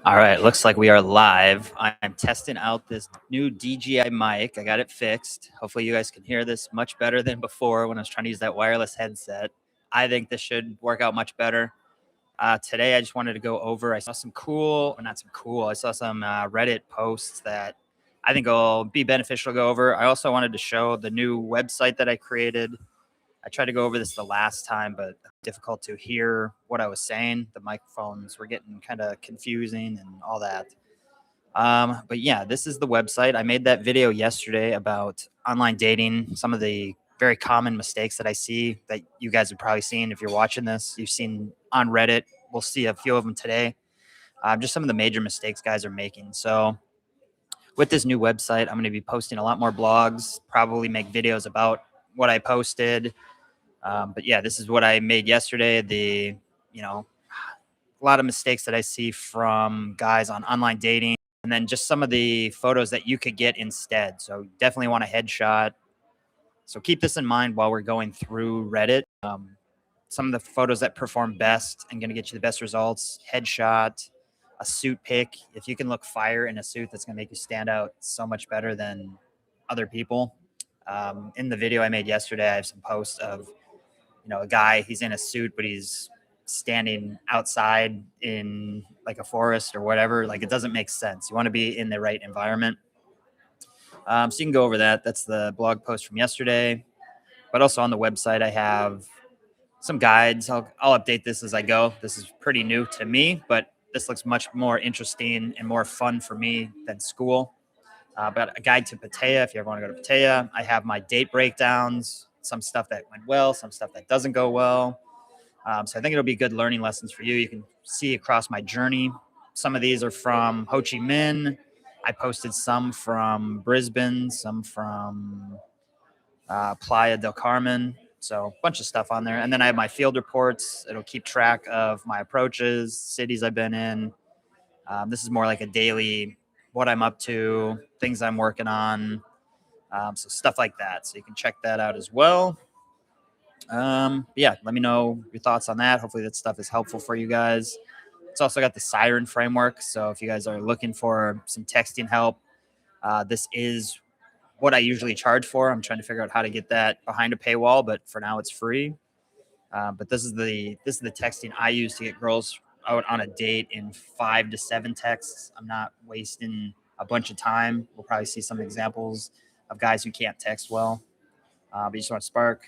All right, looks like we are live. I'm testing out this new DJI mic. I got it fixed. Hopefully, you guys can hear this much better than before when I was trying to use that wireless headset. I think this should work out much better. Today, I just wanted to go over. I saw some cool, or not some cool, I saw some Reddit posts that I think will be beneficial to go over. I also wanted to show the new website that I created. I tried to go over this the last time, but difficult to hear what I was saying. The microphones were getting kind of confusing and all that. But yeah, this is the website. I made that video yesterday about online dating, some of the very common mistakes that I see that you guys have probably seen if you're watching this. You've seen on Reddit. We'll see a few of them today. Just some of the major mistakes guys are making. So with this new website, I'm going to be posting a lot more blogs, probably make videos about what I posted. But yeah, this is what I made yesterday. A lot of mistakes that I see from guys on online dating, and then just some of the photos that you could get instead. So definitely want a headshot. So keep this in mind while we're going through Reddit. Some of the photos that perform best and going to get you the best results: headshot, a suit pic. If you can look fire in a suit, that's going to make you stand out so much better than other people. In the video I made yesterday, I have some posts of a guy, he's in a suit, but he's standing outside in like a forest or whatever. Like, it doesn't make sense. You want to be in the right environment. So you can go over that. That's the blog post from yesterday. But also on the website, I have some guides. I'll update this as I go. This is pretty new to me, but this looks much more interesting and more fun for me than school. But a guide to Pattaya, if you ever want to go to Pattaya. I have my date breakdowns, some stuff that went well, some stuff that doesn't go well. So I think it'll be good learning lessons for you. You can see across my journey. Some of these are from Ho Chi Minh. I posted some from Brisbane, some from Playa del Carmen. So a bunch of stuff on there. And then I have my field reports. It'll keep track of my approaches, cities I've been in. This is more like a daily, what I'm up to, things I'm working on. So stuff like that. So you can check that out as well. Yeah, let me know your thoughts on that. Hopefully that stuff is helpful for you guys. It's also got the Siren framework. So if you guys are looking for some texting help, this is what I usually charge for. I'm trying to figure out how to get that behind a paywall, but for now it's free. But this is the texting I use to get girls out on a date in 5 to 7 texts. I'm not wasting a bunch of time. We'll probably see some examples of guys who can't text well, but you just want to spark,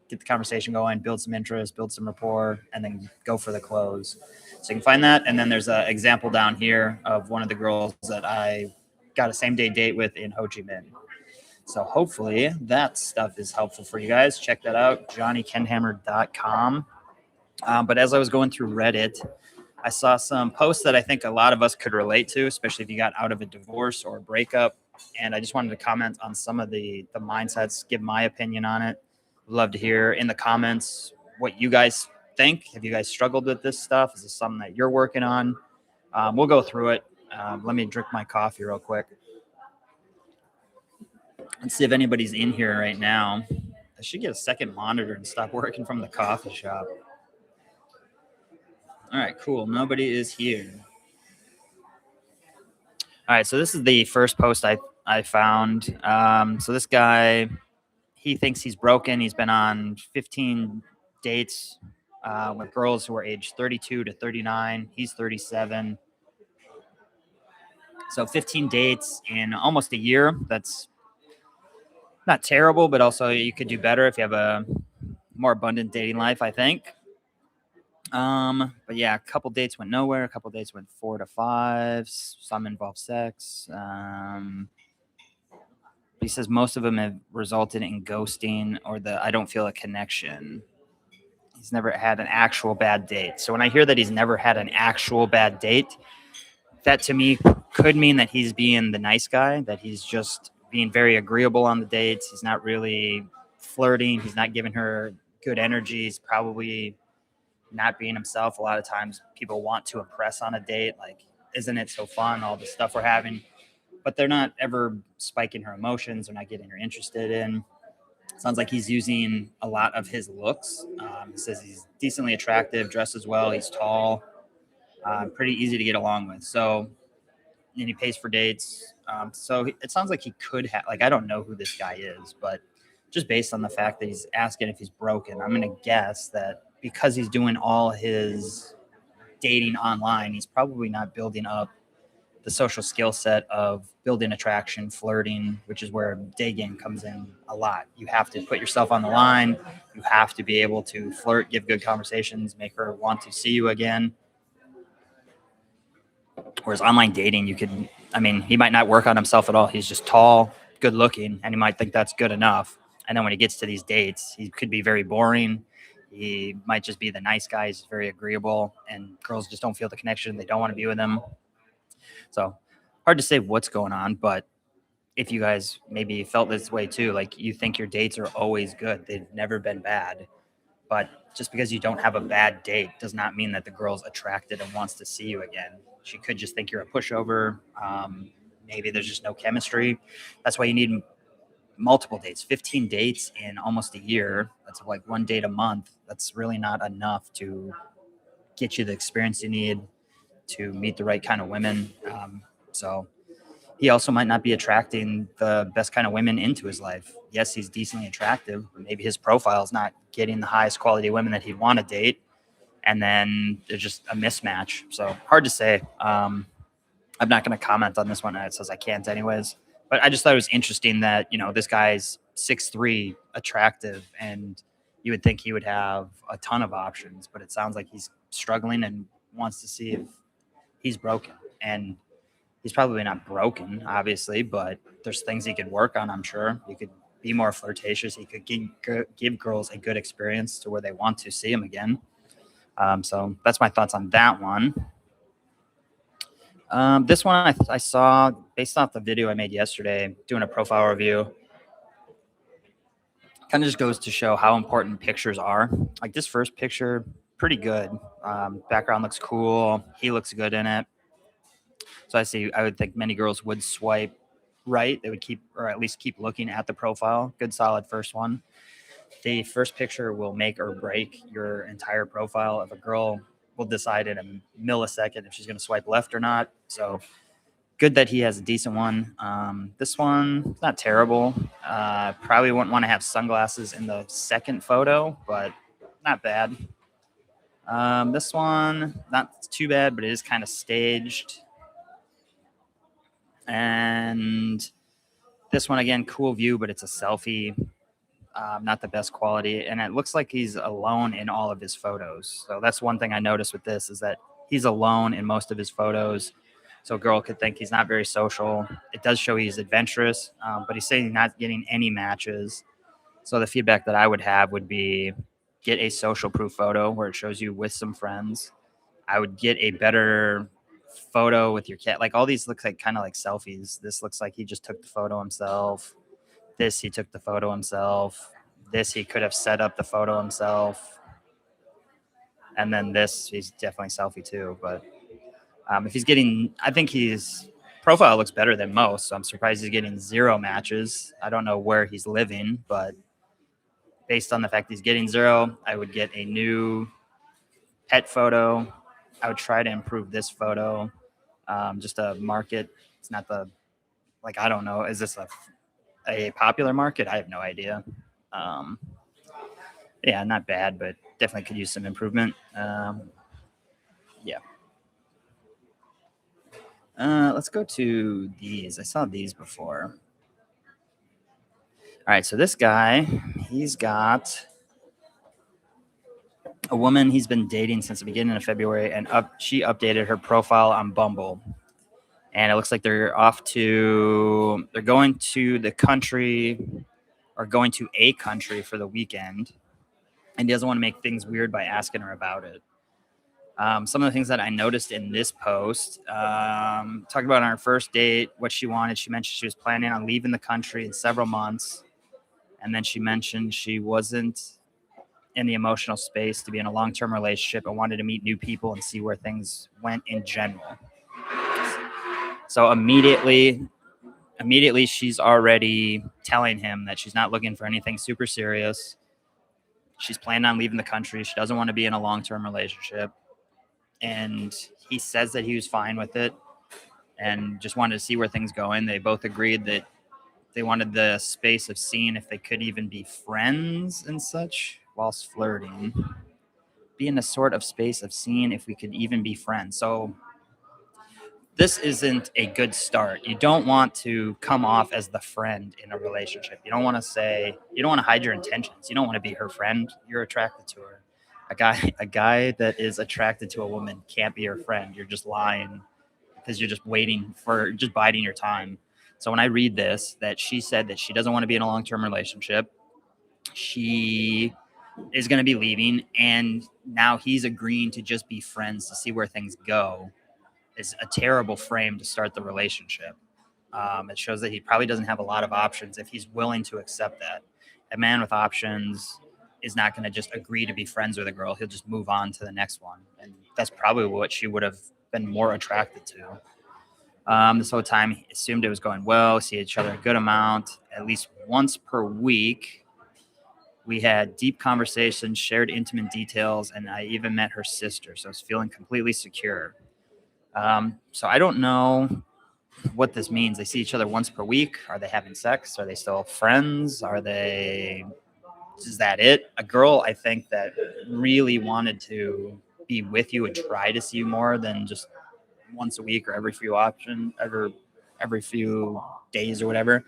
get the conversation going, build some interest, build some rapport, and then go for the close. So you can find that. And then there's an example down here of one of the girls that I got a same day date with in Ho Chi Minh. So hopefully that stuff is helpful for you guys. Check that out, johnnykenhammer.com. But as I was going through Reddit, I saw some posts that I think a lot of us could relate to, especially if you got out of a divorce or a breakup. And I just wanted to comment on some of the mindsets, give my opinion on it. Love to hear in the comments what you guys think. Have you guys struggled with this stuff? Is this something that you're working on? We'll go through it. Let me drink my coffee real quick. Let's see if anybody's in here right now. I should get a second monitor and stop working from the coffee shop. All right, cool. Nobody is here. All right, so this is the first post I found. So this guy, he thinks he's broken. He's been on 15 dates with girls who are aged 32 to 39. He's 37. So 15 dates in almost a year. That's not terrible, but also you could do better if you have a more abundant dating life, I think. But yeah, a couple dates went nowhere. A couple dates went 4 to 5. Some involved sex. He says most of them have resulted in ghosting or the I don't feel a connection. He's never had an actual bad date. So when I hear that he's never had an actual bad date, that to me could mean that he's being the nice guy, that he's just being very agreeable on the dates. He's not really flirting. He's not giving her good energy. He's probably not being himself. A lot of times people want to impress on a date. Like, isn't it so fun, all the stuff we're having? But they're not ever spiking her emotions. They're not getting her interested in. Sounds like he's using a lot of his looks. He says he's decently attractive, dresses well, he's tall. Pretty easy to get along with. So, and he pays for dates. It sounds like he could have, like, I don't know who this guy is, but just based on the fact that he's asking if he's broken, I'm going to guess that because he's doing all his dating online, he's probably not building up the social skill set of building attraction, flirting, which is where day game comes in a lot. You have to put yourself on the line. You have to be able to flirt, give good conversations, make her want to see you again. Whereas online dating, he might not work on himself at all. He's just tall, good looking, and he might think that's good enough. And then when he gets to these dates, he could be very boring. He might just be the nice guy. He's very agreeable, and girls just don't feel the connection. They don't want to be with him. So hard to say what's going on, but if you guys maybe felt this way too, like you think your dates are always good, they've never been bad. But just because you don't have a bad date does not mean that the girl's attracted and wants to see you again. She could just think you're a pushover. Maybe there's just no chemistry. That's why you need multiple dates, 15 dates in almost a year. That's like one date a month. That's really not enough to get you the experience you need to meet the right kind of women. So he also might not be attracting the best kind of women into his life. Yes, he's decently attractive, but maybe his profile is not getting the highest quality women that he'd want to date. And then there's just a mismatch. So hard to say. I'm not going to comment on this one. It says I can't anyways. But I just thought it was interesting that, this guy's 6'3", attractive, and you would think he would have a ton of options. But it sounds like he's struggling and wants to see if he's broken. And he's probably not broken, obviously, but there's things he could work on, I'm sure. He could be more flirtatious. He could give girls a good experience to where they want to see him again. So that's my thoughts on that one. This one I saw based off the video I made yesterday, doing a profile review. Kind of just goes to show how important pictures are. Like this first picture, pretty good. Background looks cool. He looks good in it. So I would think many girls would swipe right. They would keep looking at the profile. Good, solid first one. The first picture will make or break your entire profile. If a girl will decide in a millisecond if she's going to swipe left or not. So good that he has a decent one. This one, not terrible. Probably wouldn't want to have sunglasses in the second photo, but not bad. This one, not too bad, but it is kind of staged. And this one, again, cool view, but it's a selfie. Not the best quality. And it looks like he's alone in all of his photos. So that's one thing I noticed with this is that he's alone in most of his photos. So a girl could think he's not very social. It does show he's adventurous, but he's saying he's not getting any matches. So the feedback that I would have would be get a social proof photo where it shows you with some friends. I would get a better photo with your cat. Like all these look like kind of like selfies. This looks like he just took the photo himself. This, he took the photo himself. This, he could have set up the photo himself. And then this, he's definitely selfie too. But if he's getting, I think his profile looks better than most. So I'm surprised he's getting 0 matches. I don't know where he's living, but based on the fact he's getting 0, I would get a new pet photo. I would try to improve this photo. Just a market. It's not I don't know. Is this a popular market? I have no idea. Yeah, not bad, but definitely could use some improvement. Yeah. Let's go to these. I saw these before. All right, so this guy, he's got a woman he's been dating since the beginning of February, and she updated her profile on Bumble. And it looks like they're going to the country or going to a country for the weekend. And he doesn't want to make things weird by asking her about it. Some of the things that I noticed in this post, talked about on our first date, what she wanted. She mentioned she was planning on leaving the country in several months. And then she mentioned she wasn't in the emotional space to be in a long-term relationship and wanted to meet new people and see where things went in general. So immediately she's already telling him that she's not looking for anything super serious. She's planning on leaving the country. She doesn't want to be in a long-term relationship. and he says that he was fine with it and just wanted to see where things going. They both agreed that they wanted the space of seeing if they could even be friends and such whilst flirting. Be in a sort of space of seeing if we could even be friends. So this isn't a good start. You don't want to come off as the friend in a relationship. You don't want to hide your intentions. You don't want to be her friend. You're attracted to her. A guy that is attracted to a woman can't be her friend. You're just lying because you're just biding your time. So when I read this, that she said that she doesn't want to be in a long-term relationship, she is going to be leaving, and now he's agreeing to just be friends to see where things go, is a terrible frame to start the relationship. It shows that he probably doesn't have a lot of options if he's willing to accept that. A man with options is not going to just agree to be friends with a girl. He'll just move on to the next one. And that's probably what she would have been more attracted to. This whole time, he assumed it was going well, see each other a good amount, at least once per week. We had deep conversations, shared intimate details, and I even met her sister. So I was feeling completely secure. So I don't know what this means. They see each other once per week. Are they having sex? Are they still friends? Is that it? A girl, I think, that really wanted to be with you and try to see you more than just once a week or every few days or whatever.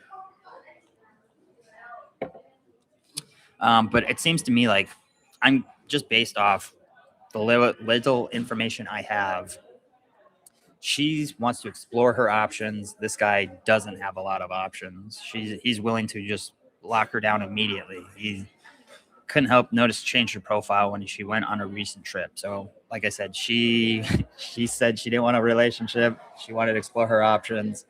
But it seems to me like I'm just based off the little information I have. She wants to explore her options. This guy doesn't have a lot of options. He's willing to just lock her down immediately. He couldn't help notice change her profile when she went on a recent trip. So, like I said, she she said she didn't want a relationship. She wanted to explore her options,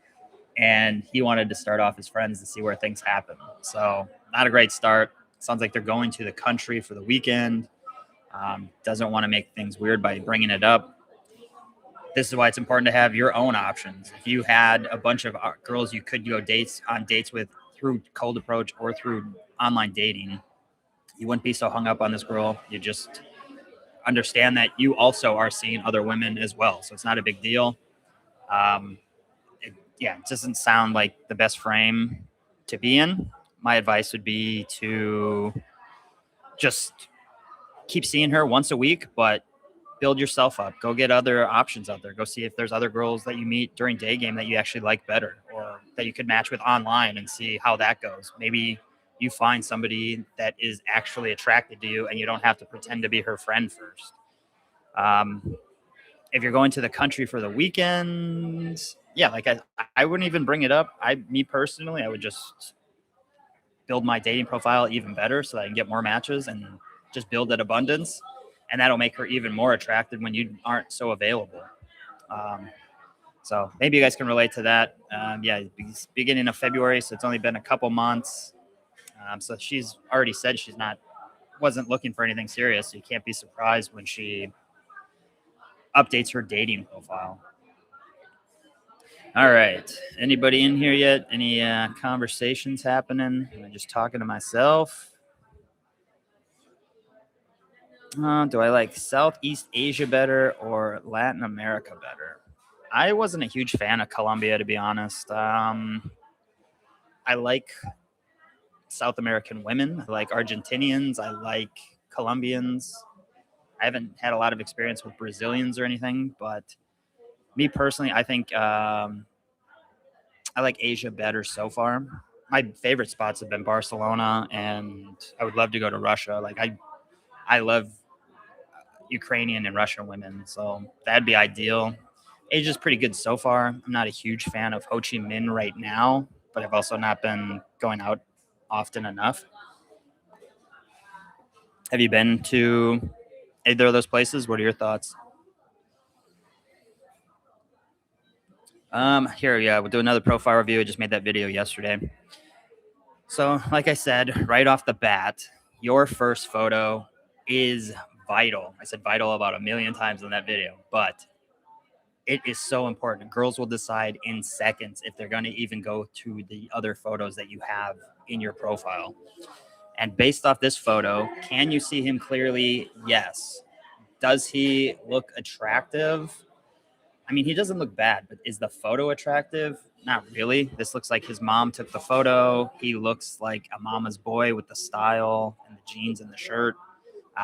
and he wanted to start off as friends to see where things happen. So, not a great start. Sounds like they're going to the country for the weekend. Doesn't want to make things weird by bringing it up. This is why it's important to have your own options. If you had a bunch of girls you could go dates with through cold approach or through online dating, you wouldn't be so hung up on this girl. You just understand that you also are seeing other women as well. So it's not a big deal. Um, it doesn't sound like the best frame to be in. My advice would be to just keep seeing her once a week, but build yourself up. Go get other options out there. Go see if there's other girls that you meet during day game that you actually like better, or that you could match with online and see how that goes. Maybe you find somebody that is actually attracted to you and you don't have to pretend to be her friend first. If you're going to the country for the weekend, yeah, like I wouldn't even bring it up. Me personally, I would just build my dating profile even better so that I can get more matches and just build that abundance. And that'll make her even more attractive when you aren't so available. So maybe you guys can relate to that. It's beginning of February, so it's only been a couple months. So she's already said wasn't looking for anything serious. So you can't be surprised when she updates her dating profile. All right. Anybody in here yet? Any conversations happening? Am I just talking to myself? Do I like Southeast Asia better or Latin America better? I wasn't a huge fan of Colombia, to be honest. I like South American women. I like Argentinians. I like Colombians. I haven't had a lot of experience with Brazilians or anything, but me personally, I think I like Asia better so far. My favorite spots have been Barcelona, and I would love to go to Russia. Like I love Ukrainian and Russian women, so that'd be ideal. Asia's pretty good so far. I'm not a huge fan of Ho Chi Minh right now, but I've also not been going out often enough. Have you been to either of those places? What are your thoughts? Here, yeah, we'll do another profile review. I just made that video yesterday. So, like I said, right off the bat, your first photo is vital. I said vital about a million times in that video, but it is so important. Girls will decide in seconds if they're going to even go to the other photos that you have in your profile. And based off this photo, can you see him clearly? Yes. Does he look attractive? I mean, he doesn't look bad, but is the photo attractive? Not really. This looks like his mom took the photo. He looks like a mama's boy with the style and the jeans and the shirt.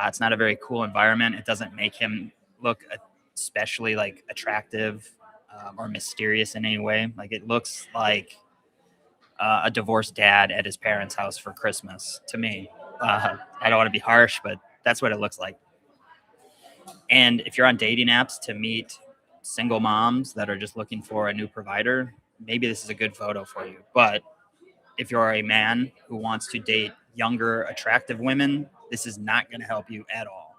It's not a very cool environment. It doesn't make him look especially like attractive or mysterious in any way. Like it looks like a divorced dad at his parents' house for Christmas to me. I don't want to be harsh, but that's what it looks like. And if you're on dating apps to meet single moms that are just looking for a new provider, maybe this is a good photo for you. But if you're a man who wants to date younger, attractive women, this is not going to help you at all.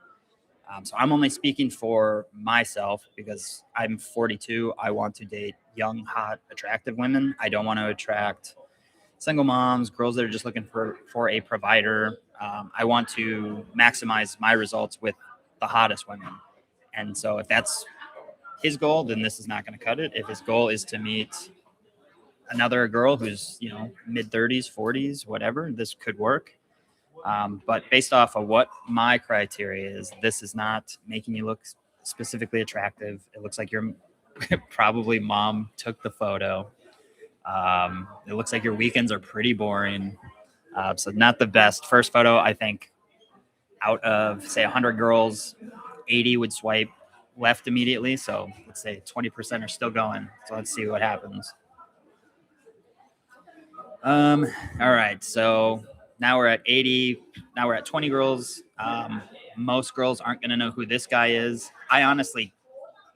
So I'm only speaking for myself because I'm 42. I want to date young, hot, attractive women. I don't want to attract single moms, girls that are just looking for a provider. I want to maximize my results with the hottest women. And so if that's his goal, then this is not going to cut it. If his goal is to meet another girl who's, mid 30s, 40s, whatever, this could work. But based off of what my criteria is, this is not making you look specifically attractive. It looks like your probably mom took the photo. It looks like your weekends are pretty boring. So not the best. First photo, I think out of, say, 100 girls, 80 would swipe left immediately. So let's say 20% are still going. So let's see what happens. All right. So now we're at 80. Now we're at 20 girls. Most girls aren't going to know who this guy is. I honestly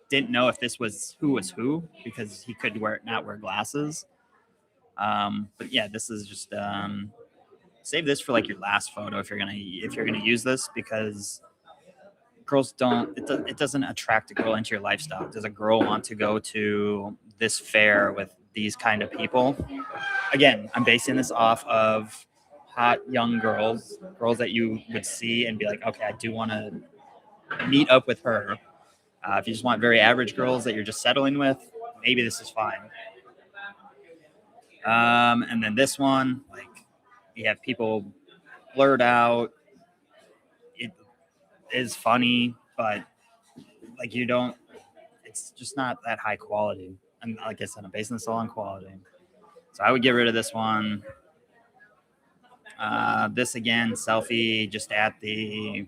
didn't know if this was who because he could not wear glasses. But yeah, this is just save this for like your last photo if you're gonna use this, because girls it doesn't attract a girl into your lifestyle. Does a girl want to go to this fair with these kind of people? Again, I'm basing this off of hot young girls that you would see and be like, okay, I do want to meet up with her. If you just want very average girls that you're just settling with, maybe this is fine. And then this one, like, you have people blurred out. It is funny, but like it's just not that high quality. And like I said, I'm basing this all on quality. So I would get rid of this one. This again, selfie just at the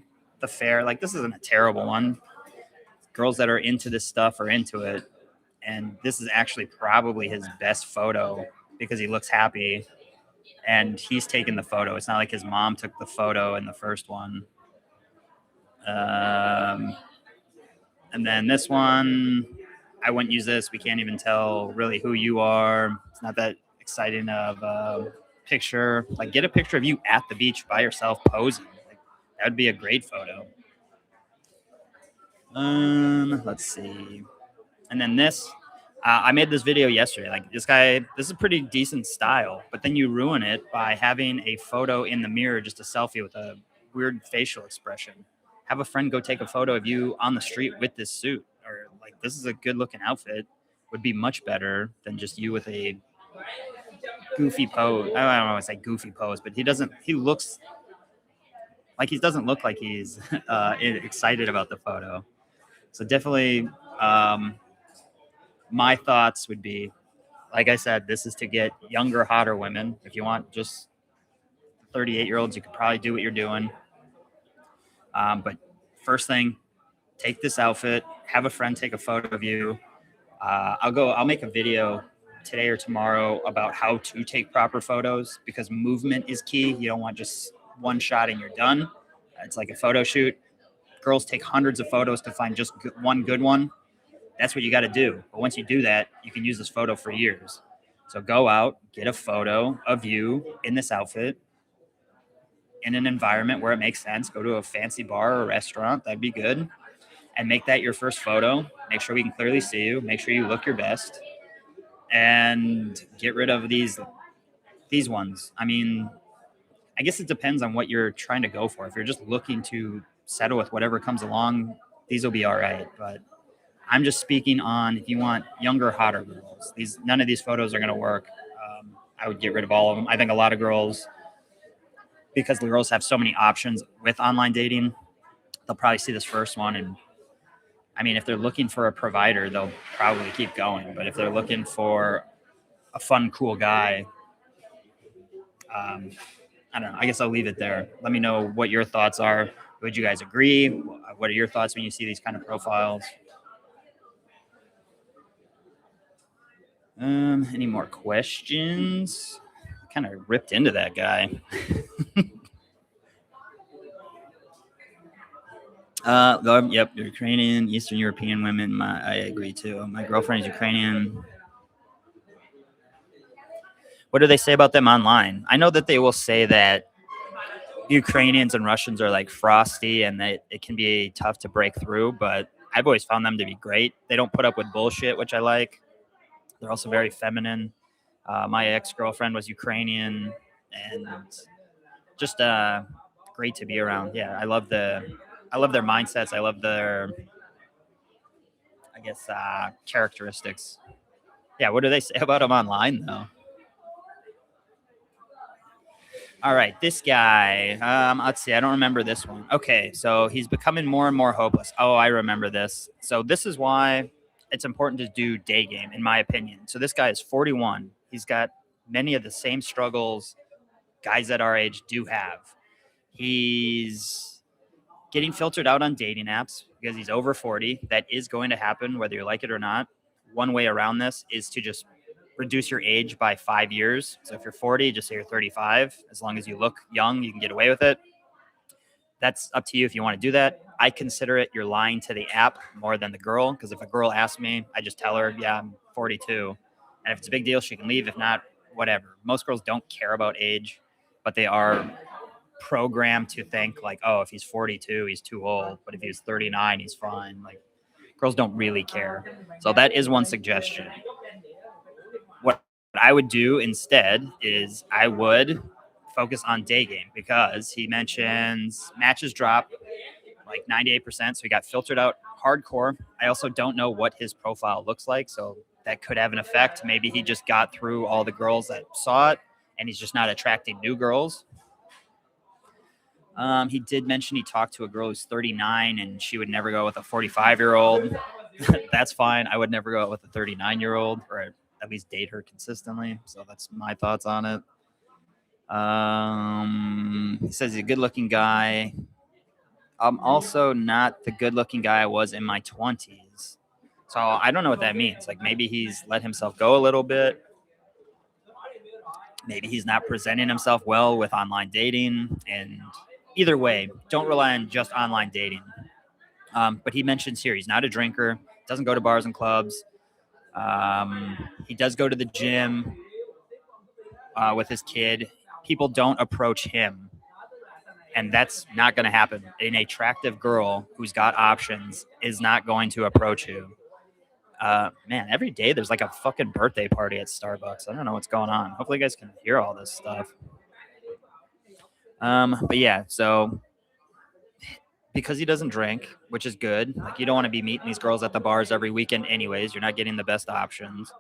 fair. Like, this isn't a terrible one. Girls that are into this stuff are into it. And this is actually probably his best photo because he looks happy and he's taking the photo. It's not like his mom took the photo in the first one. And then this one, I wouldn't use this. We can't even tell really who you are. It's not that exciting of a picture. Like, get a picture of you at the beach by yourself posing. Like, that would be a great photo. Let's see. And then this, I made this video yesterday. Like, this guy, this is a pretty decent style, but then you ruin it by having a photo in the mirror, just a selfie with a weird facial expression. Have a friend go take a photo of you on the street with this suit, or like, this is a good looking outfit, would be much better than just you with a goofy pose. I don't want to say goofy pose, but he looks like he doesn't look like he's excited about the photo. So definitely, my thoughts would be, like I said, this is to get younger, hotter women. If you want just 38-year-olds, you could probably do what you're doing. But first thing, take this outfit, have a friend take a photo of you. I'll make a video today or tomorrow about how to take proper photos, because movement is key. You don't want just one shot and you're done. It's like a photo shoot. Girls take hundreds of photos to find just one good one. That's what you got to do. But once you do that, you can use this photo for years. So go out, get a photo of you in this outfit in an environment where it makes sense. Go to a fancy bar or a restaurant. That'd be good. And make that your first photo. Make sure we can clearly see you. Make sure you look your best. And get rid of these ones. I mean, I guess it depends on what you're trying to go for. If you're just looking to settle with whatever comes along, these will be all right. But I'm just speaking on, if you want younger, hotter girls, none of these photos are going to work. I would get rid of all of them. I think a lot of girls, because the girls have so many options with online dating, they'll probably see this first one. And I mean, if they're looking for a provider, they'll probably keep going. But if they're looking for a fun, cool guy, I don't know. I guess I'll leave it there. Let me know what your thoughts are. Would you guys agree? What are your thoughts when you see these kind of profiles? Any more questions? Kind of ripped into that guy. Yep, Ukrainian, Eastern European women. I agree too. My girlfriend is Ukrainian. What do they say about them online? I know that they will say that Ukrainians and Russians are like frosty and that it can be tough to break through, but I've always found them to be great. They don't put up with bullshit, which I like. They're also very feminine. My ex-girlfriend was Ukrainian and just great to be around. Yeah, I love their mindsets. I love their, I guess, characteristics. Yeah, what do they say about them online, though? All right, this guy. Let's see. I don't remember this one. Okay, so he's becoming more and more hopeless. Oh, I remember this. So this is why it's important to do day game, in my opinion. So this guy is 41. He's got many of the same struggles guys at our age do have. He's getting filtered out on dating apps because he's over 40. That is going to happen whether you like it or not. One way around this is to just reduce your age by 5 years. So if you're 40, just say you're 35. As long as you look young, you can get away with it. That's up to you if you want to do that. I consider it you're lying to the app more than the girl, because if a girl asks me, I just tell her, yeah, I'm 42. And if it's a big deal, she can leave. If not, whatever. Most girls don't care about age, but they are programmed to think like, oh, if he's 42, he's too old. But if he's 39, he's fine. Like, girls don't really care. So that is one suggestion. What I would do instead is I would focus on day game, because he mentions matches drop like 98%. So he got filtered out hardcore. I also don't know what his profile looks like. So that could have an effect. Maybe he just got through all the girls that saw it and he's just not attracting new girls. He did mention he talked to a girl who's 39 and she would never go with a 45-year-old. That's fine. I would never go out with a 39-year-old, or at least date her consistently. So that's my thoughts on it. He says he's a good-looking guy. I'm also not the good-looking guy I was in my 20s. So I don't know what that means. Like, maybe he's let himself go a little bit. Maybe he's not presenting himself well with online dating. And either way, don't rely on just online dating. But he mentions here he's not a drinker, doesn't go to bars and clubs. He does go to the gym with his kid. People don't approach him. And that's not going to happen. An attractive girl who's got options is not going to approach you. Man, every day there's like a fucking birthday party at Starbucks. I don't know what's going on. Hopefully you guys can hear all this stuff. But yeah, so because he doesn't drink, which is good. Like, you don't want to be meeting these girls at the bars every weekend anyways. You're not getting the best options.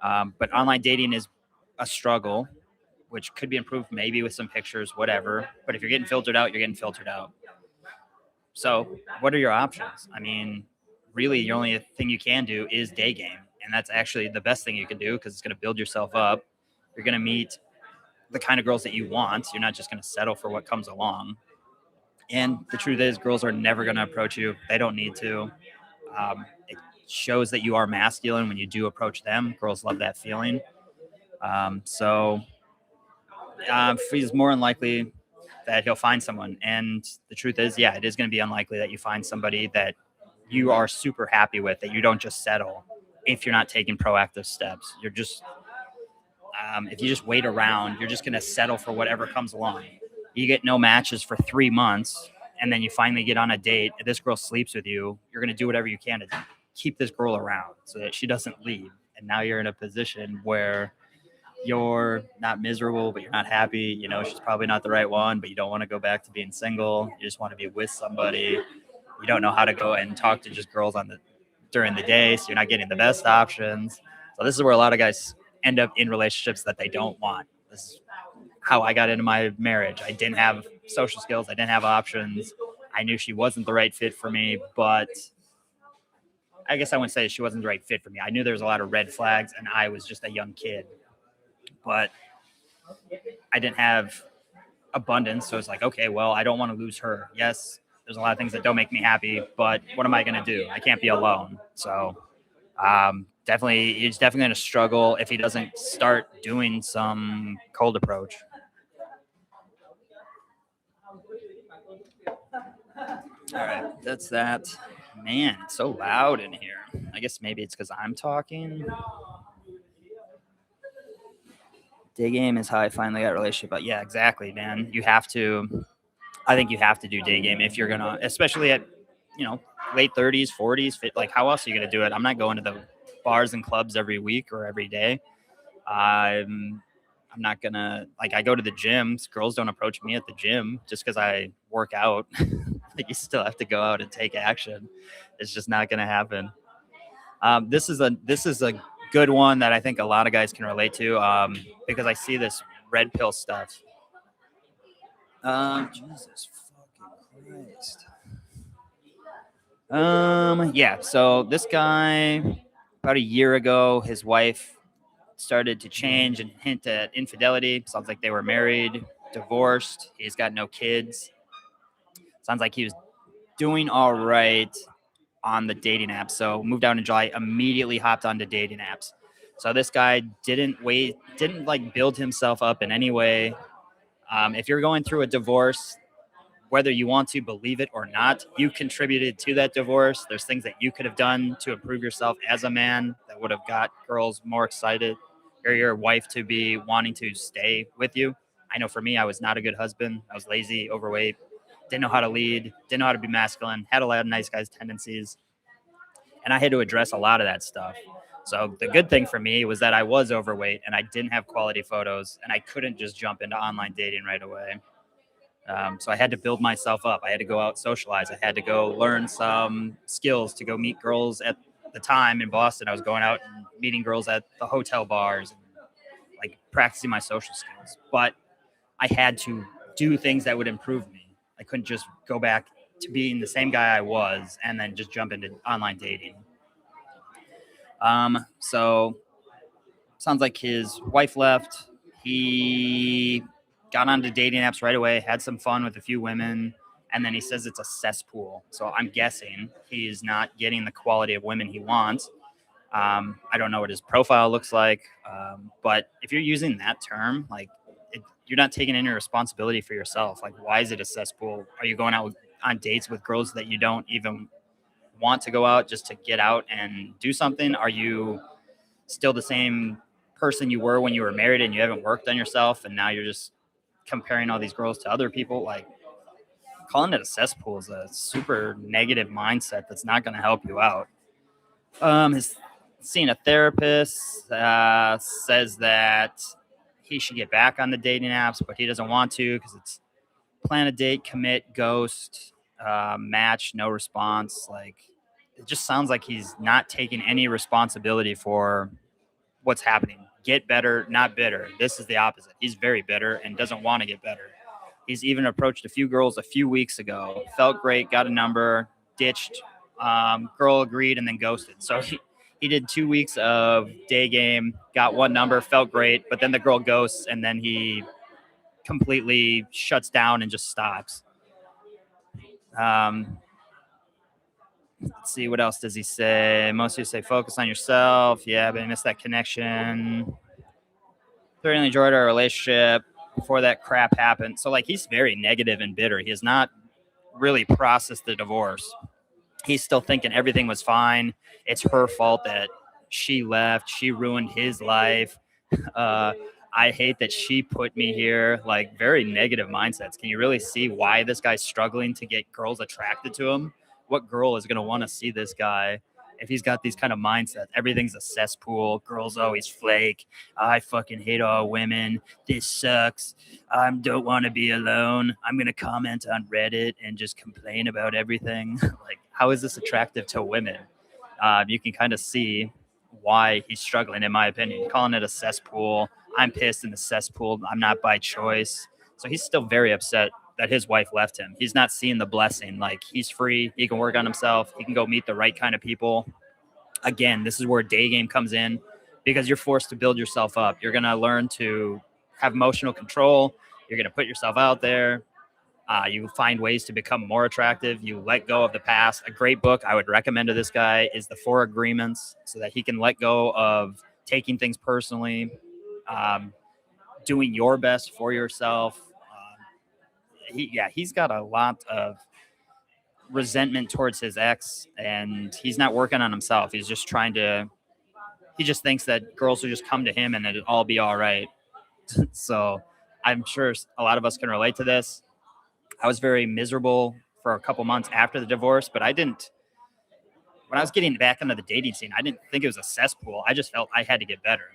But online dating is a struggle, which could be improved maybe with some pictures, whatever. But if you're getting filtered out, you're getting filtered out. So what are your options? I mean, really, the only thing you can do is day game. And that's actually the best thing you can do, because it's going to build yourself up. You're going to meet the kind of girls that you want. You're not just going to settle for what comes along. And the truth is, girls are never going to approach you. They don't need to. It shows that you are masculine when you do approach them. Girls love that feeling. He's more unlikely that he'll find someone. And the truth is, yeah, it is going to be unlikely that you find somebody that you are super happy with, that you don't just settle if you're not taking proactive steps. You're just, if you just wait around, you're just going to settle for whatever comes along. You get no matches for 3 months, and then you finally get on a date. If this girl sleeps with you, you're going to do whatever you can to keep this girl around so that she doesn't leave. And now you're in a position where you're not miserable, but you're not happy. You know, she's probably not the right one, but you don't want to go back to being single. You just want to be with somebody. You don't know how to go and talk to just girls during the day, so you're not getting the best options. So this is where a lot of guys end up in relationships that they don't want. This is how I got into my marriage. I didn't have social skills. I didn't have options. I knew she wasn't the right fit for me, but I guess I wouldn't say she wasn't the right fit for me. I knew there was a lot of red flags, and I was just a young kid, but I didn't have abundance. So it's like, okay, well, I don't want to lose her. Yes, there's a lot of things that don't make me happy, but what am I going to do? I can't be alone. So definitely, he's definitely going to struggle if he doesn't start doing some cold approach. All right, that's that. Man, it's so loud in here. I guess maybe it's because I'm talking. Day game is how I finally got a relationship. But yeah, exactly, man. You have to. I think you have to do day game if you're gonna, especially at late 30s, 40s. Like, how else are you gonna do it? I'm not going to the bars and clubs every week or every day. I'm not gonna like. I go to the gym. Girls don't approach me at the gym just because I work out. Like, you still have to go out and take action. It's just not gonna happen. This is a good one that I think a lot of guys can relate to because I see this red pill stuff. Jesus fucking Christ. Yeah. So this guy, about a year ago, his wife started to change and hint at infidelity. Sounds like they were married, divorced. He's got no kids. Sounds like he was doing all right on the dating apps. So moved out in July, immediately hopped onto dating apps. So this guy didn't like build himself up in any way. If you're going through a divorce, whether you want to believe it or not, you contributed to that divorce. There's things that you could have done to improve yourself as a man that would have got girls more excited, or your wife to be wanting to stay with you. I know for me, I was not a good husband. I was lazy, overweight, didn't know how to lead, didn't know how to be masculine, had a lot of nice guys tendencies. And I had to address a lot of that stuff. So the good thing for me was that I was overweight and I didn't have quality photos and I couldn't just jump into online dating right away. So I had to build myself up. I had to go out, socialize. I had to go learn some skills to go meet girls. At the time in Boston, I was going out and meeting girls at the hotel bars and like practicing my social skills. But I had to do things that would improve me. I couldn't just go back to being the same guy I was and then just jump into online dating. So sounds like his wife left. He got onto dating apps right away, had some fun with a few women, and then he says it's a cesspool. So I'm guessing he's not getting the quality of women he wants. I don't know what his profile looks like, but if you're using that term, like you're not taking any responsibility for yourself. Like, why is it a cesspool? Are you going out on dates with girls that you don't even want to go out just to get out and do something? Are you still the same person you were when you were married and you haven't worked on yourself and now you're just comparing all these girls to other people? Like, calling it a cesspool is a super negative mindset that's not going to help you out. His seeing a therapist says that he should get back on the dating apps, but he doesn't want to because it's plan a date, commit, ghost, match, no response. Like, it just sounds like he's not taking any responsibility for what's happening. Get better, not bitter. This is the opposite. He's very bitter and doesn't want to get better. He's even approached a few girls a few weeks ago, felt great, got a number, ditched, girl agreed, and then ghosted. So he did 2 weeks of day game, got one number, felt great, but then the girl ghosts, and then he completely shuts down and just stops. Let's see, what else does he say? Most of you say focus on yourself. Yeah, but I missed that connection. Thoroughly enjoyed our relationship before that crap happened. So, like, he's very negative and bitter. He has not really processed the divorce. He's still thinking everything was fine. It's her fault that she left. She ruined his life. I hate that she put me here. Like, very negative mindsets. Can you really see why this guy's struggling to get girls attracted to him? What girl is going to want to see this guy if he's got these kind of mindsets? Everything's a cesspool. Girls always flake. I fucking hate all women. This sucks. I don't want to be alone. I'm going to comment on Reddit and just complain about everything. Like, how is this attractive to women? You can kind of see why he's struggling, in my opinion. Calling it a cesspool. I'm pissed in the cesspool. I'm not by choice. So he's still very upset that his wife left him. He's not seeing the blessing. Like, he's free. He can work on himself. He can go meet the right kind of people. Again, this is where day game comes in, because you're forced to build yourself up. You're going to learn to have emotional control. You're going to put yourself out there. You find ways to become more attractive. You let go of the past. A great book I would recommend to this guy is The Four Agreements, so that he can let go of taking things personally, doing your best for yourself. He's got a lot of resentment towards his ex, and he's not working on himself. He just thinks that girls will just come to him and it'll all be all right. So I'm sure a lot of us can relate to this. I was very miserable for a couple months after the divorce, but when I was getting back into the dating scene, I didn't think it was a cesspool. I just felt I had to get better.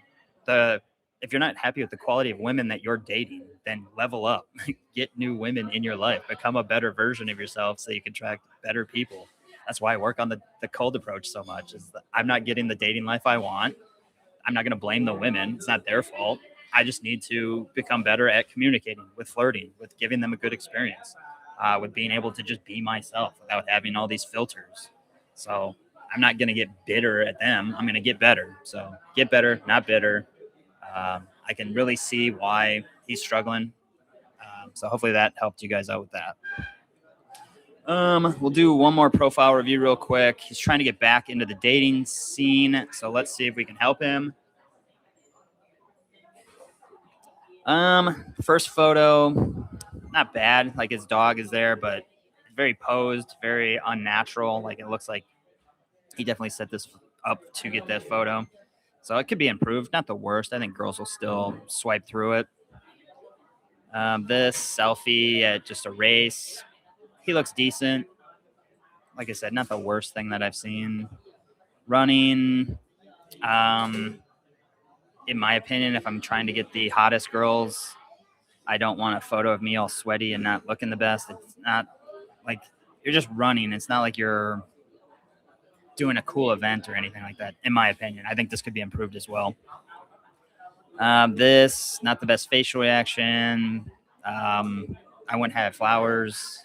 If you're not happy with the quality of women that you're dating, then level up. Get new women in your life. Become a better version of yourself so you can attract better people. That's why I work on the cold approach so much. Is that I'm not getting the dating life I want. I'm not going to blame the women. It's not their fault. I just need to become better at communicating, with flirting, with giving them a good experience, with being able to just be myself without having all these filters. So I'm not going to get bitter at them. I'm going to get better. So get better, not bitter. I can really see why he's struggling. So hopefully that helped you guys out with that. We'll do one more profile review real quick. He's trying to get back into the dating scene, so let's see if we can help him. First photo, not bad. Like, his dog is there, but very posed, very unnatural. Like, it looks like he definitely set this up to get that photo. So it could be improved. Not the worst. I think girls will still swipe through it. This selfie at just a race. He looks decent. Like I said, not the worst thing that I've seen. Running. In my opinion, if I'm trying to get the hottest girls, I don't want a photo of me all sweaty and not looking the best. It's not like you're just running. It's not like you're doing a cool event or anything like that, in my opinion. I think this could be improved as well. This, not the best facial reaction. I wouldn't have flowers.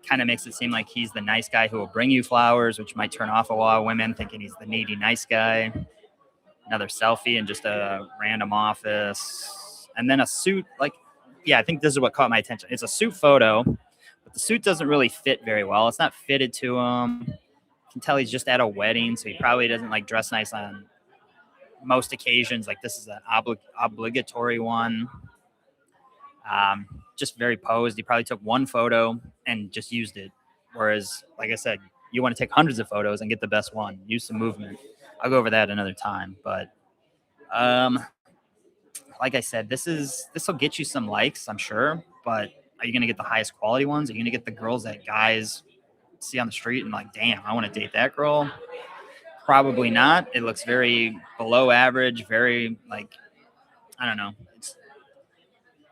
Kind of makes it seem like he's the nice guy who will bring you flowers, which might turn off a lot of women, thinking he's the needy nice guy. Another selfie in just a random office. And then a suit. I think this is what caught my attention. It's a suit photo, but the suit doesn't really fit very well. It's not fitted to him. Can tell he's just at a wedding, so he probably doesn't dress nice on most occasions. Like, this is an obligatory one. Just very posed. He probably took one photo and just used it. Whereas, like I said, you want to take hundreds of photos and get the best one. Use some movement. I'll go over that another time. But like I said, this will get you some likes, I'm sure. But are you going to get the highest quality ones? Are you going to get the girls that guys see on the street and damn, I want to date that girl? Probably not. It looks very below average, very I don't know. It's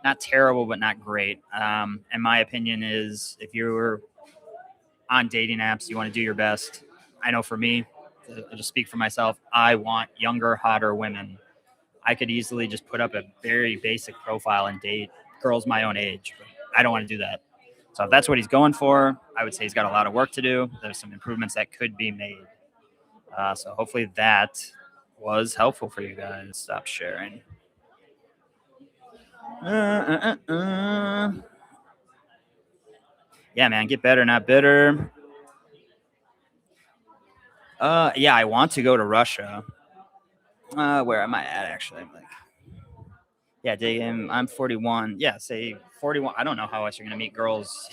not terrible, but not great. And my opinion is, if you're on dating apps, you want to do your best. I know for me, I'll just speak for myself, I want younger, hotter women. I could easily just put up a very basic profile and date girls my own age, but I don't want to do that. So if that's what he's going for, I would say he's got a lot of work to do. There's some improvements that could be made. So hopefully that was helpful for you guys. Stop sharing. Yeah, man, get better, not bitter. I want to go to Russia. Where am I at, actually? I'm 41. Yeah, say 41. I don't know how else you're going to meet girls.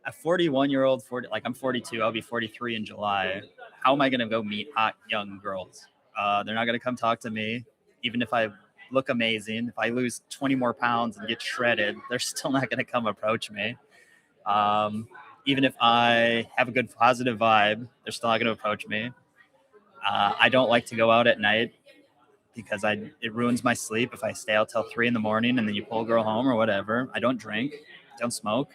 A 41-year-old, I'm 42. I'll be 43 in July. How am I going to go meet hot young girls? They're not going to come talk to me. Even if I look amazing, if I lose 20 more pounds and get shredded, they're still not going to come approach me. Even if I have a good positive vibe, they're still not going to approach me. I don't like to go out at night because it ruins my sleep if I stay out till 3 a.m. and then you pull a girl home or whatever. I don't drink, don't smoke.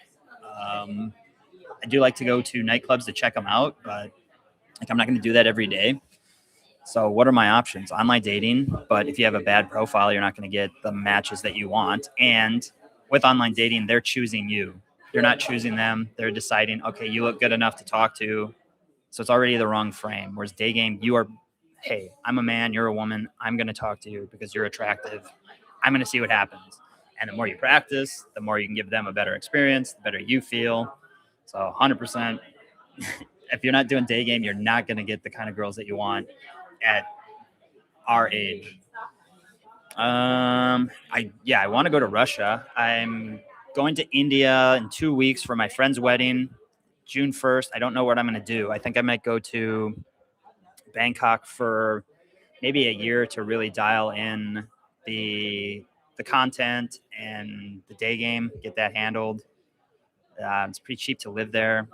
I do like to go to nightclubs to check them out, but I'm not going to do that every day. So what are my options? Online dating, but if you have a bad profile, you're not going to get the matches that you want. And with online dating, they're choosing you. You're not choosing them. They're deciding, okay, you look good enough to talk to. So it's already the wrong frame. Whereas day game, you are, hey, I'm a man, you're a woman. I'm going to talk to you because you're attractive. I'm going to see what happens. And the more you practice, the more you can give them a better experience, the better you feel. So 100%, if you're not doing day game, you're not going to get the kind of girls that you want at our age. I want to go to Russia. I'm going to India in 2 weeks for my friend's wedding, June 1st. I don't know what I'm going to do. I think I might go to Bangkok for maybe a year to really dial in the content and the day game, get that handled. It's pretty cheap to live there.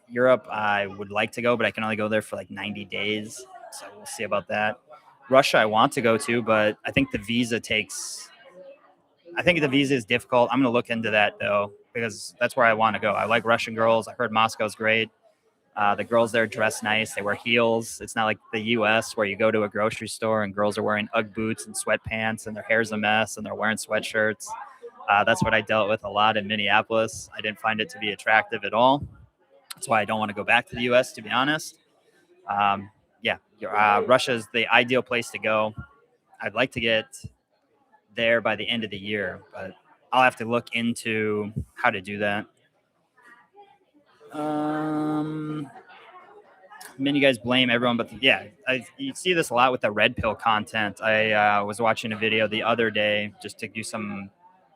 Europe, I would like to go, but I can only go there for like 90 days. So we'll see about that. Russia, I want to go to, but I think the visa is difficult. I'm going to look into that though, because that's where I want to go. I like Russian girls. I heard Moscow's great. The girls there dress nice. They wear heels. It's not like the U.S. where you go to a grocery store and girls are wearing UGG boots and sweatpants and their hair's a mess and they're wearing sweatshirts. That's what I dealt with a lot in Minneapolis. I didn't find it to be attractive at all. That's why I don't want to go back to the U.S., to be honest. Russia is the ideal place to go. I'd like to get there by the end of the year, but I'll have to look into how to do that. Many you guys blame everyone, but you see this a lot with the red pill content. I was watching a video the other day just to do some,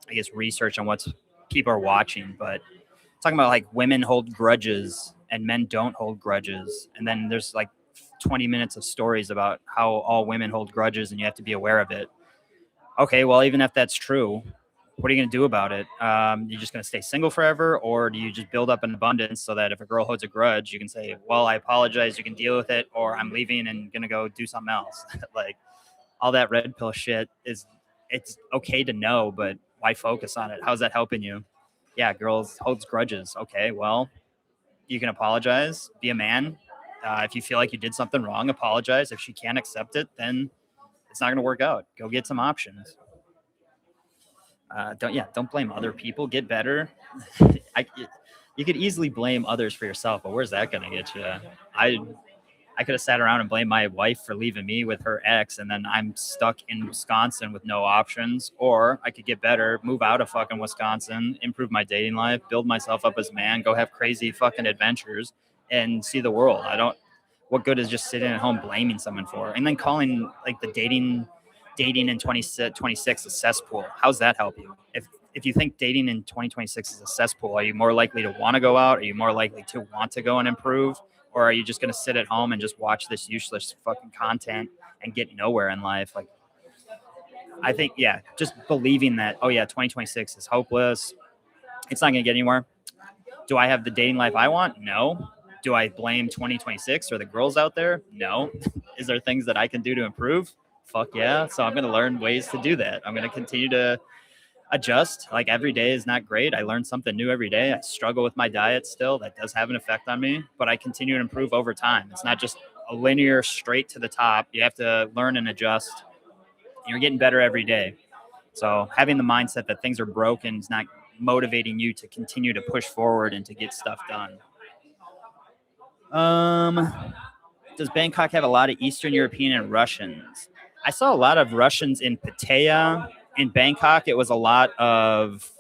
I guess, research on what people are watching, but talking about like women hold grudges and men don't hold grudges. And then there's like 20 minutes of stories about how all women hold grudges and you have to be aware of it. Okay, well, even if that's true, what are you going to do about it? You're just going to stay single forever, or do you just build up an abundance so that if a girl holds a grudge, you can say, well, I apologize, you can deal with it, or I'm leaving and going to go do something else. Like all that red pill shit it's okay to know, but why focus on it? How's that helping you? Yeah, girls holds grudges. Okay, well, you can apologize, be a man. If you feel like you did something wrong, apologize. If she can't accept it, then it's not going to work out. Go get some options. Don't blame other people. Get better. You could easily blame others for yourself, but where's that going to get you? I could have sat around and blamed my wife for leaving me with her ex, and then I'm stuck in Wisconsin with no options. Or I could get better, move out of fucking Wisconsin, improve my dating life, build myself up as a man, go have crazy fucking adventures, and see the world. What good is just sitting at home blaming someone for, and then calling like the dating in 2026 a cesspool? How's that help you? If you think dating in 2026 is a cesspool, are you more likely to want to go out? Are you more likely to want to go and improve? Or are you just going to sit at home and just watch this useless fucking content and get nowhere in life? Like, I think, just believing that, 2026 is hopeless. It's not going to get anywhere. Do I have the dating life I want? No. Do I blame 2026 or the girls out there? No. Is there things that I can do to improve? Fuck yeah. So I'm going to learn ways to do that. I'm going to continue to adjust. Like every day is not great. I learn something new every day. I struggle with my diet still. That does have an effect on me, but I continue to improve over time. It's not just a linear straight to the top. You have to learn and adjust. You're getting better every day. So having the mindset that things are broken is not motivating you to continue to push forward and to get stuff done. Does Bangkok have a lot of Eastern European and Russians? I saw a lot of Russians in Pattaya. In Bangkok, it was a lot of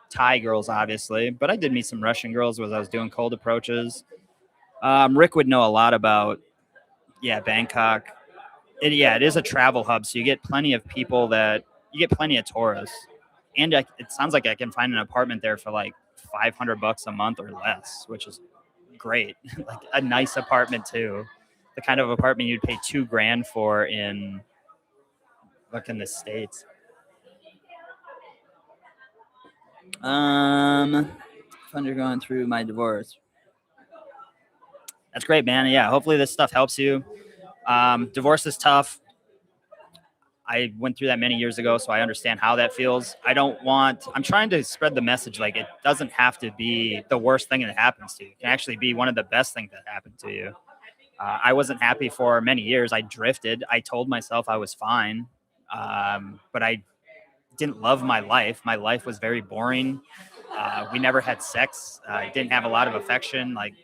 Thai girls, obviously, but I did meet some Russian girls as I was doing cold approaches. Rick would know a lot about, Bangkok. It is a travel hub, so you get plenty of plenty of tourists. And it sounds like I can find an apartment there for like $500 a month or less, which is great. Like a nice apartment too. The kind of apartment you'd pay $2,000 for in the States. Undergoing through my divorce. That's great, man. Yeah, hopefully this stuff helps you. Divorce is tough. I went through that many years ago, so I understand how that feels. I'm trying to spread the message like it doesn't have to be the worst thing that happens to you. It can actually be one of the best things that happened to you. I wasn't happy for many years. I drifted. I told myself I was fine, but I didn't love my life. My life was very boring. We never had sex. I didn't have a lot of affection. Like,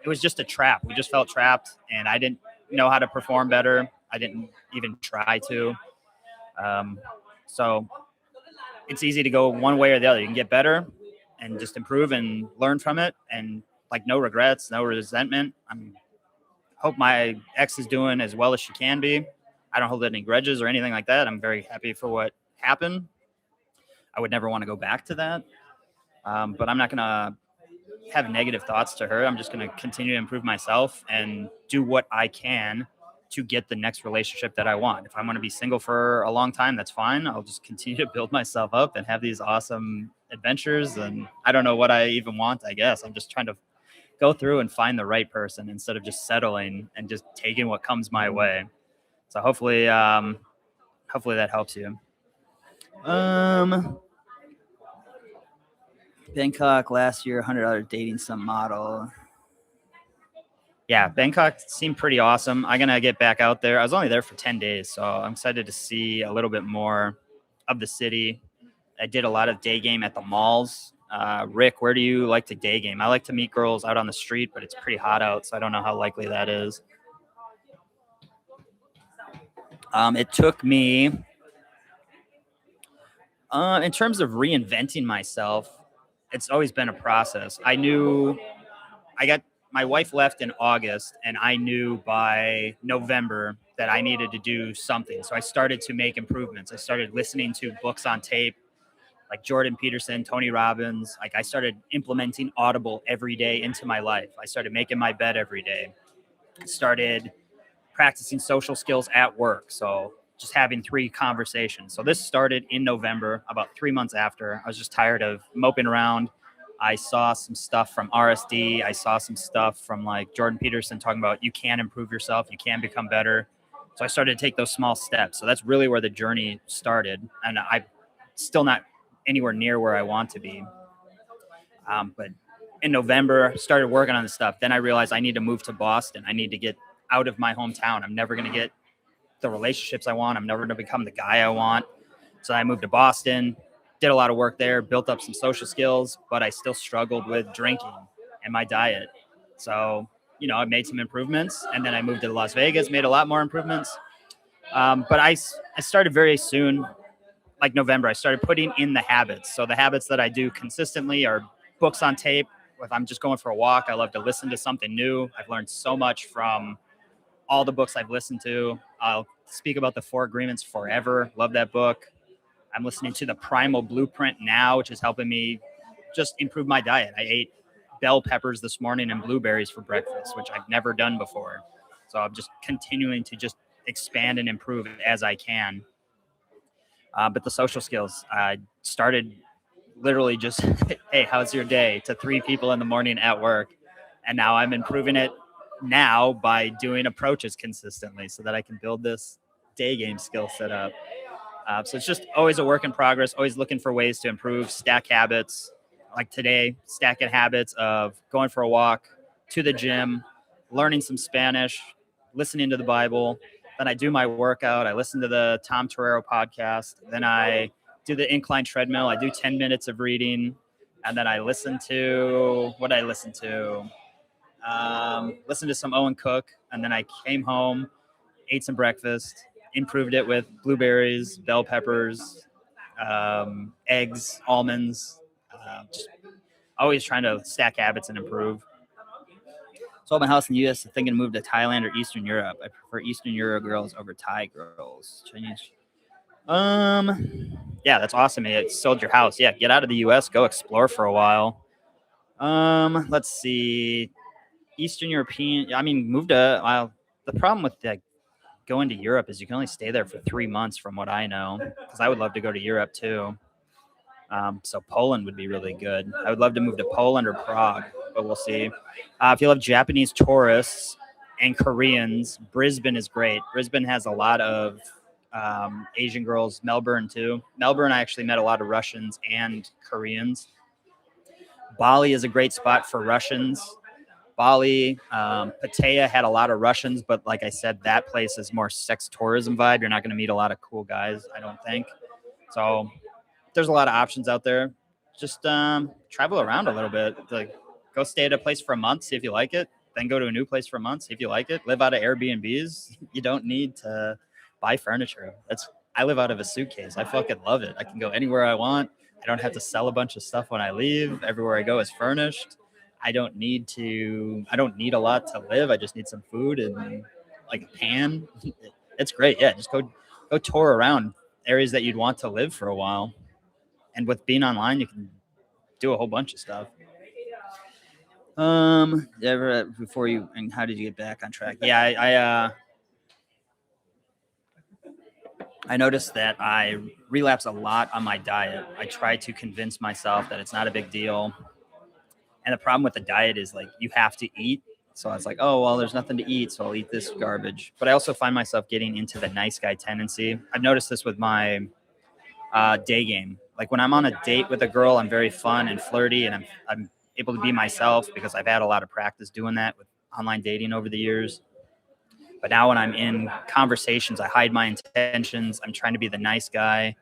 it was just a trap. We just felt trapped, and I didn't know how to perform better. I didn't even try to. Um, so it's easy to go one way or the other. You can get better and just improve and learn from it, and like no regrets, no resentment. Hope my ex is doing as well as she can be. I don't hold any grudges or anything like that. I'm very happy for what happened. I would never want to go back to that. But I'm not going to have negative thoughts to her. I'm just going to continue to improve myself and do what I can to get the next relationship that I want. If I'm going to be single for a long time, that's fine. I'll just continue to build myself up and have these awesome adventures. And I don't know what I even want, I guess. I'm just trying to go through and find the right person instead of just settling and just taking what comes my way. So hopefully that helps you. Bangkok last year, $100 dating some model. Yeah, Bangkok seemed pretty awesome. I'm going to get back out there. I was only there for 10 days, so I'm excited to see a little bit more of the city. I did a lot of day game at the malls. Rick, where do you like to day game? I like to meet girls out on the street, but it's pretty hot out, so I don't know how likely that is. It took me, in terms of reinventing myself, it's always been a process. My wife left in August, and I knew by November that I needed to do something. So I started to make improvements. I started listening to books on tape, like Jordan Peterson, Tony Robbins. Like, I started implementing Audible every day into my life. I started making my bed every day. I started practicing social skills at work. So just having 3 conversations. So this started in November, about 3 months after. I was just tired of moping around. I saw some stuff from RSD. I saw some stuff from like Jordan Peterson talking about you can improve yourself, you can become better. So I started to take those small steps. So that's really where the journey started. And I'm still not anywhere near where I want to be. But in November, started working on this stuff. Then I realized I need to move to Boston. I need to get out of my hometown. I'm never going to get the relationships I want. I'm never going to become the guy I want. So I moved to Boston, did a lot of work there, built up some social skills, but I still struggled with drinking and my diet. So, I made some improvements, and then I moved to Las Vegas, made a lot more improvements. But I started very soon, like November, I started putting in the habits. So the habits that I do consistently are books on tape. If I'm just going for a walk, I love to listen to something new. I've learned so much from all the books I've listened to. I'll speak about the 4 Agreements forever. Love that book. I'm listening to the Primal Blueprint now, which is helping me just improve my diet. I ate bell peppers this morning and blueberries for breakfast, which I've never done before. So I'm just continuing to just expand and improve as I can. But the social skills, I started literally just, hey, how's your day, to 3 people in the morning at work. And now I'm improving it now by doing approaches consistently so that I can build this day game skill set up. So it's just always a work in progress, always looking for ways to improve, stack habits. Like today, stacking habits of going for a walk, to the gym, learning some Spanish, listening to the Bible. Then I do my workout. I listen to the Tom Torero podcast. Then I do the incline treadmill. I do 10 minutes of reading. And then I listen to, what I listen to? Listen to some Owen Cook. And then I came home, ate some breakfast, improved it with blueberries, bell peppers, eggs, almonds, just always trying to stack habits and improve. Sold my house in the U.S. thinking to move to Thailand or Eastern Europe. I prefer Eastern Europe girls over Thai girls. Chinese. Yeah, that's awesome. You sold your house. Yeah, get out of the U.S. Go explore for a while. Let's see. Eastern European. I mean, move to. Well, the problem with going to Europe is you can only stay there for 3 months, from what I know. Because I would love to go to Europe too. So Poland would be really good. I would love to move to Poland or Prague, but we'll see. If you love Japanese tourists and Koreans, Brisbane is great. Brisbane has a lot of Asian girls. Melbourne too. Melbourne, I actually met a lot of Russians and Koreans. Bali is a great spot for Russians. Bali, Pattaya had a lot of Russians, but like I said, that place is more sex tourism vibe. You're not going to meet a lot of cool guys, I don't think. So there's a lot of options out there. Just travel around a little bit. Like, go stay at a place for a month, see if you like it. Then go to a new place for a month, see if you like it. Live out of Airbnbs. You don't need to buy furniture. I live out of a suitcase. I fucking love it. I can go anywhere I want. I don't have to sell a bunch of stuff when I leave. Everywhere I go is furnished. I don't need a lot to live. I just need some food and like a pan. It's great. Yeah, just go tour around areas that you'd want to live for a while. And with being online, you can do a whole bunch of stuff. Before you, and how did you get back on track? Yeah, I noticed that I relapse a lot on my diet. I try to convince myself that it's not a big deal. And the problem with the diet is like you have to eat. So it's like, oh, well, there's nothing to eat, so I'll eat this garbage. But I also find myself getting into the nice guy tendency. I've noticed this with my day game. Like when I'm on a date with a girl, I'm very fun and flirty, and I'm able to be myself because I've had a lot of practice doing that with online dating over the years. But now when I'm in conversations, I hide my intentions. I'm trying to be the nice guy.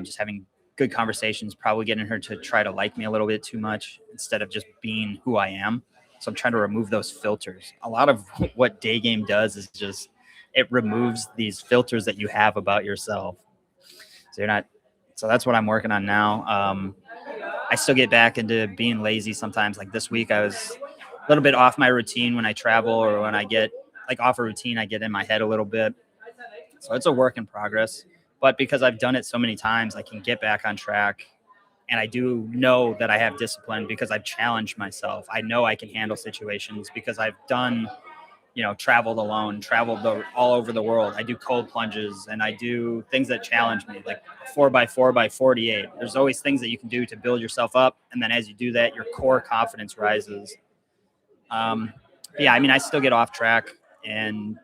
Just having good conversations, probably getting her to try to like me a little bit too much instead of just being who I am. So I'm trying to remove those filters. A lot of what day game does is just it removes these filters that you have about yourself. So you're not. So that's what I'm working on now. I still get back into being lazy sometimes. Like this week, I was a little bit off my routine when I travel, or when I get like off a routine, I get in my head a little bit. So it's a work in progress. But because I've done it so many times, I can get back on track. And I do know that I have discipline because I've challenged myself. I know I can handle situations because I've done, traveled alone, all over the world. I do cold plunges and I do things that challenge me, like 4x4x48. There's always things that you can do to build yourself up. And then as you do that, your core confidence rises. I still get off track, and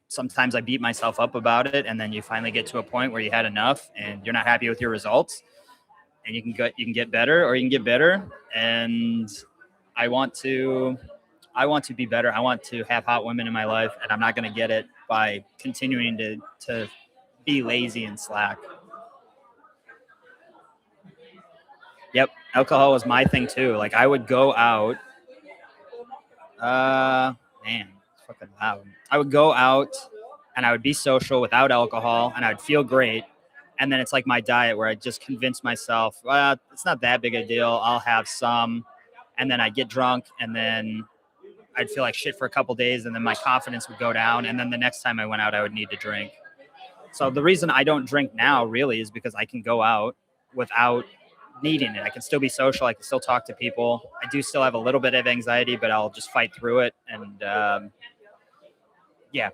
sometimes I beat myself up about it. And then you finally get to a point where you had enough and you're not happy with your results, and you can get better, or you can get better. And I want to be better. I want to have hot women in my life, and I'm not going to get it by continuing to be lazy and slack. Yep. Alcohol was my thing too. Like I would go out. Man, it's fucking loud. I would go out and I would be social without alcohol, and I would feel great. And then it's like my diet where I just convince myself, well, it's not that big a deal. I'll have some. And then I get drunk, and then I'd feel like shit for a couple days, and then my confidence would go down. And then the next time I went out, I would need to drink. So the reason I don't drink now really is because I can go out without needing it. I can still be social. I can still talk to people. I do still have a little bit of anxiety, but I'll just fight through it. And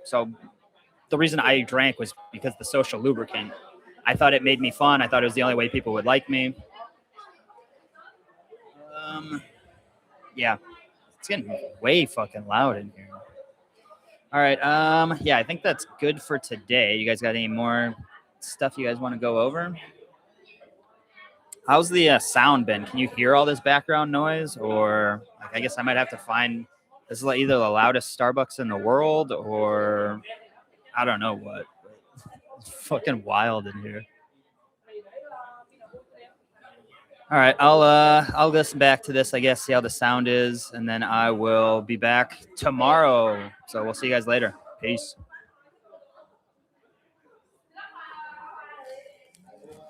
so the reason I drank was because the social lubricant. I thought it made me fun. I thought it was the only way people would like me. It's getting way fucking loud in here. All right. I think that's good for today. You guys got any more stuff you guys want to go over? How's the sound been? Can you hear all this background noise? Or I guess I might have to find, this is either the loudest Starbucks in the world, or I don't know what. It's fucking wild in here. All right, I'll listen back to this, I guess, see how the sound is, and then I will be back tomorrow. So we'll see you guys later. Peace.